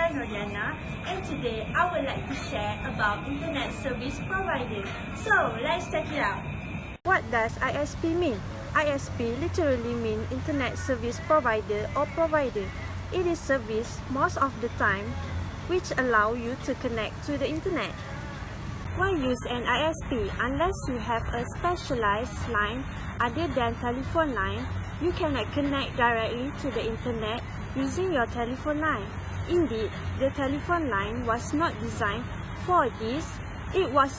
friend Rodiana, and today I would like to share about internet service provider. So let's check it out. What does ISP mean? ISP literally means Internet Service Provider or Provider. It is service most of the time which allow you to connect to the Internet. Why use an ISP? Unless you have a specialized line other than telephone line, you cannot connect directly to the Internet using your telephone line. Indeed, the telephone line was not designed for this. It was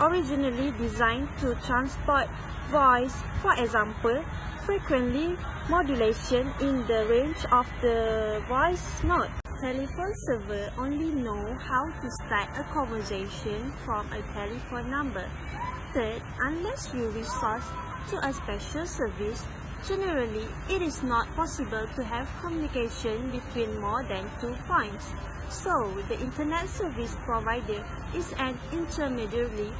originally designed to transport voice, for example, frequently modulation in the range of the voice note. Telephone server only know how to start a conversation from a telephone number. Third, unless you resort to a special service, generally it is not possible to have communication between more than 2 points. So, the Internet Service Provider is an intermediary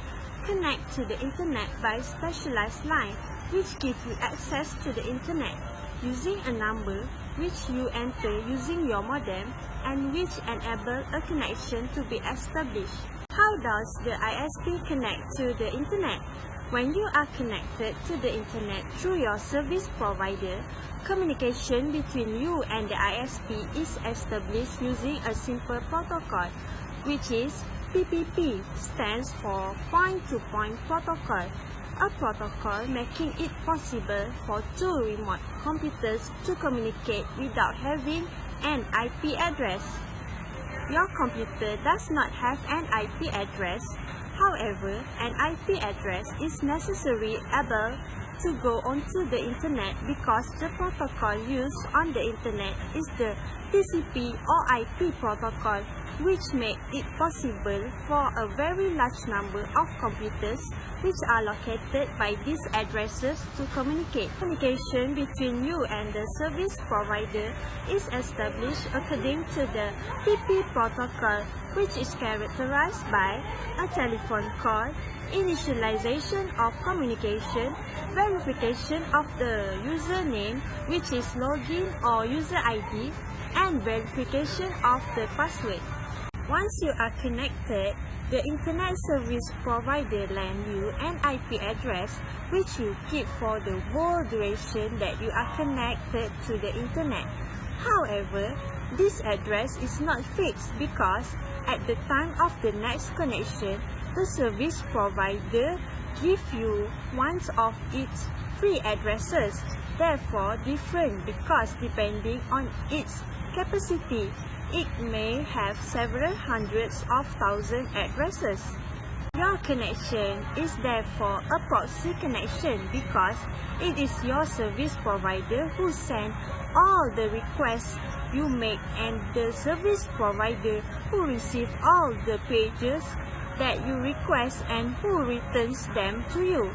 connect to the Internet by specialized line, which gives you access to the Internet using a number which you enter using your modem and which enable a connection to be established. How does the ISP connect to the Internet? When you are connected to the Internet through your service provider, communication between you and the ISP is established using a simple protocol, which is PPP, stands for point-to-point protocol, a protocol making it possible for two remote computers to communicate without having an IP address. Your computer does not have an IP address. However, an IP address is necessary able to go onto the Internet because the protocol used on the Internet is the TCP or IP protocol, which makes it possible for a very large number of computers which are located by these addresses to communicate. Communication between you and the service provider is established according to the PP protocol, which is characterized by a telephone call, initialization of communication, verification of the username, which is login or user ID, and verification of the password. Once you are connected, the Internet Service Provider lends you an IP address which you keep for the whole duration that you are connected to the Internet. However, this address is not fixed because at the time of the next connection, the service provider gives you one of its free addresses, therefore different because depending on its capacity, it may have several hundreds of thousands addresses. Your connection is therefore a proxy connection because it is your service provider who sends all the requests you make and the service provider who receives all the pages that you request and who returns them to you.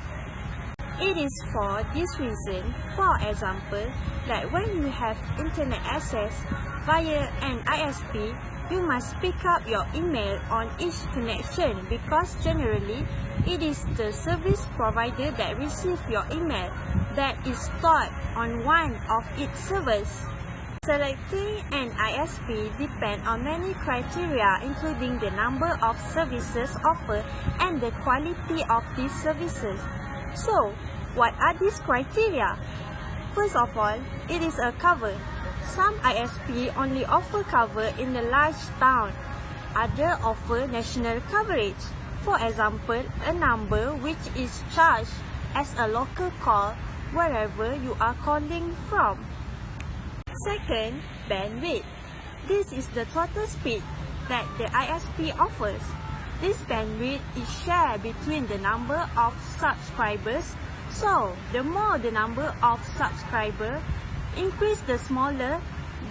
It is for this reason, for example, that when you have internet access via an ISP, you must pick up your email on each connection because generally it is the service provider that receives your email that is stored on one of its servers. Selecting an ISP depends on many criteria including the number of services offered and the quality of these services. So, what are these criteria? First of all, it is a cover. Some ISP only offer cover in the large town. Others offer national coverage. For example, a number which is charged as a local call wherever you are calling from. Second, bandwidth. This is the total speed that the ISP offers. This bandwidth is shared between the number of subscribers. So, the more the number of subscribers increase, the smaller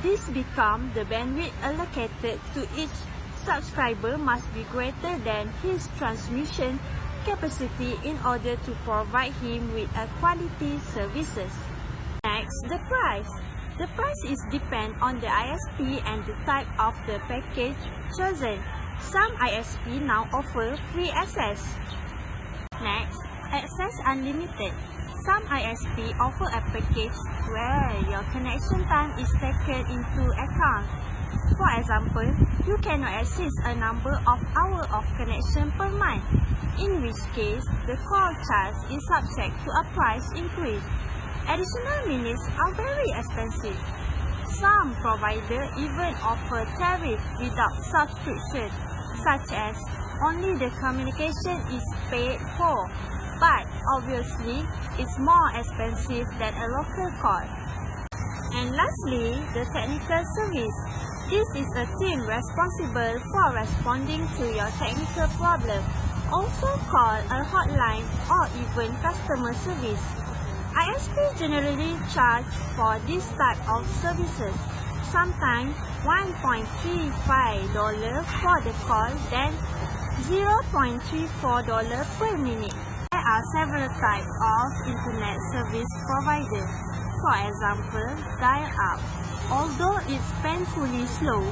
this becomes. The bandwidth allocated to each subscriber must be greater than his transmission capacity in order to provide him with a quality services. Next, the price. The price is depend on the ISP and the type of the package chosen. Some ISP now offer free access. Next, access unlimited. Some ISP offer a package where your connection time is taken into account. For example, you cannot exceed a number of hours of connection per month, in which case the call charge is subject to a price increase. Additional minutes are very expensive. Some providers even offer tariff without subscription, such as only the communication is paid for, but obviously it's more expensive than a local call. And lastly, the technical service. This is a team responsible for responding to your technical problem, also called a hotline or even customer service. ISP generally charge for this type of services, sometimes $1.35 for the call, then $0.34 per minute. There are several types of internet service providers. For example, dial-up. Although it's painfully slow,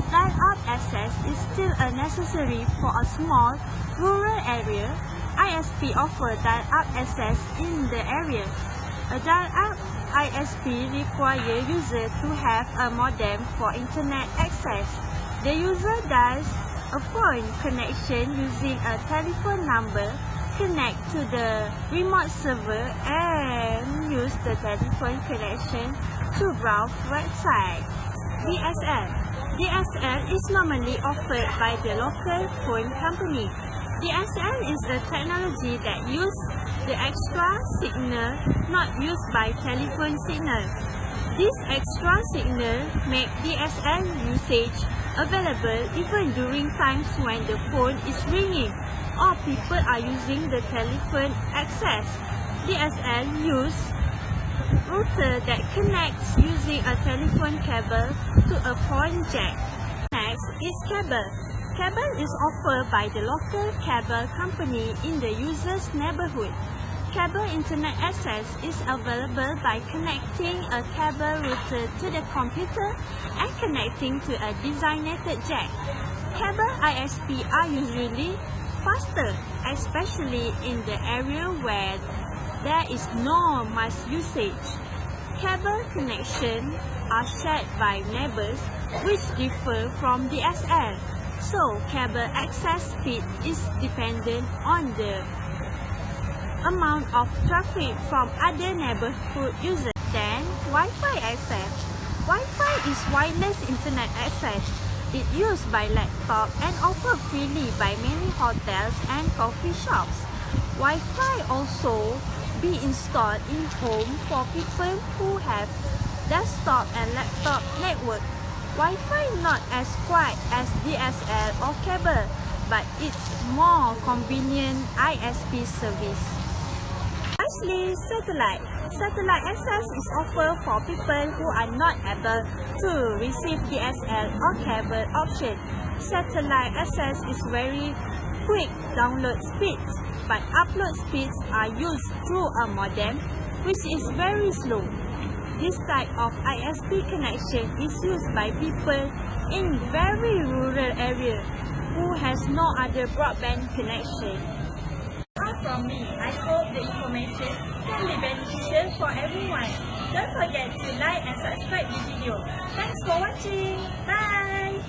dial-up access is still necessary for a small rural area. ISP offer dial-up access in the area. A dial-up ISP requires users to have a modem for internet access. The user dials a phone connection using a telephone number, connect to the remote server and use the telephone connection to browse website. DSL. DSL is normally offered by the local phone company. DSL is a technology that uses the extra signal not used by telephone signal. This extra signal makes DSL usage available even during times when the phone is ringing or people are using the telephone access. DSL use router that connects using a telephone cable to a phone jack. Next is cable. Cable is offered by the local cable company in the user's neighborhood. Cable internet access is available by connecting a cable router to the computer and connecting to a designated jack. Cable ISP are usually faster, especially in the area where there is no mass usage. Cable connections are shared by neighbors, which differ from DSL. So, cable access speed is dependent on the amount of traffic from other neighborhood users. Then, Wi-Fi access. Wi-Fi is wireless internet access. It's used by laptop and offered freely by many hotels and coffee shops. Wi-Fi also be installed in home for people who have desktop and laptop network. Wi-Fi not as quick as DSL or cable, but it's more convenient ISP service. Lastly, satellite. Satellite access is offered for people who are not able to receive DSL or cable option. Satellite access is very quick download speeds, but upload speeds are used through a modem, which is very slow. This type of ISP connection is used by people in very rural area who has no other broadband connection. From me, I hope the information can be beneficial for everyone. Don't forget to like and subscribe the video. Thanks for watching. Bye!